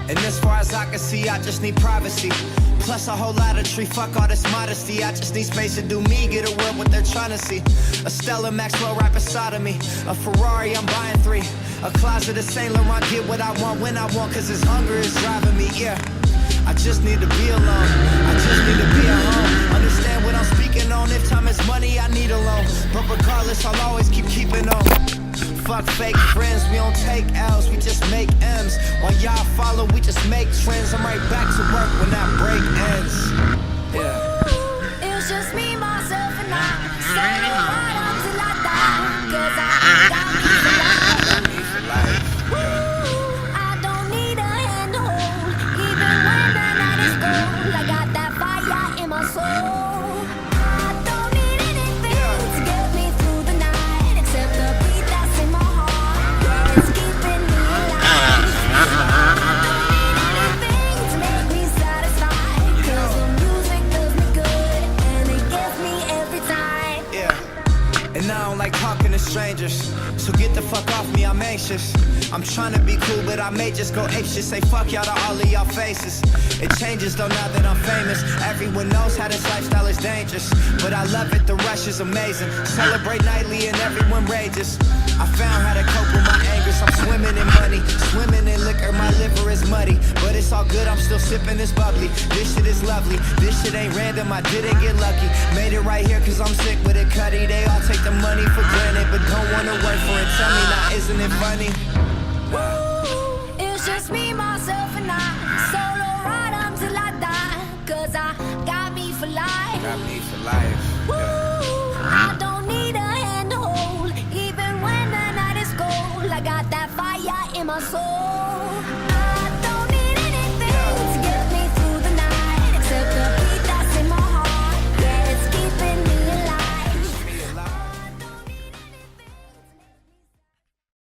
And as far as I can see, I just need privacy. Plus a whole lot of tree, fuck all this modesty. I just need space to do me, get away what they're trying to see. A Stella Maxwell right beside of me. A Ferrari, I'm buying 3. A closet of Saint Laurent, get what I want when I want, cause this hunger is driving me, yeah. I just need to be alone, I just need to be at home. Understand what I'm speaking on, if time is money, I need a loan. But regardless, I'll always keep on. Fuck fake friends, we don't take L's, we just make M's. While y'all follow, we just make trends. I'm right back to work when that break ends. Yeah. It was just me, myself, and I. Solo right until I die. Cause I got me for life. I don't need a hand to hold. Even when the night is cold, I got that fire in my soul. I don't need anything to get me through the night, except the beat that's in my heart. It's keeping me alive. I don't need anything to make me satisfied, cause the music does me good and it gets me every time. Yeah. And I don't like talking to strangers, so get the fuck off me, I'm anxious. I'm trying to be cool, but I may just go apeshit. Say fuck y'all to all of y'all faces. It changes though now that I'm famous. Everyone knows how this lifestyle is dangerous, but I love it, the rush is amazing. Celebrate nightly and everyone rages. I found how to cope with my angers. I'm swimming in money, swimming in liquor. My liver is muddy, but it's all good, I'm still sipping this bubbly. This shit is lovely, this shit ain't random, I didn't get lucky. Made it right here cause I'm sick with it, Cuddy. They all take the money for granted, but don't wanna work for it. Tell me now, isn't it funny? It's just me, myself, and I. Solo ride until I die, cause I got me for life. Got me for life, yeah.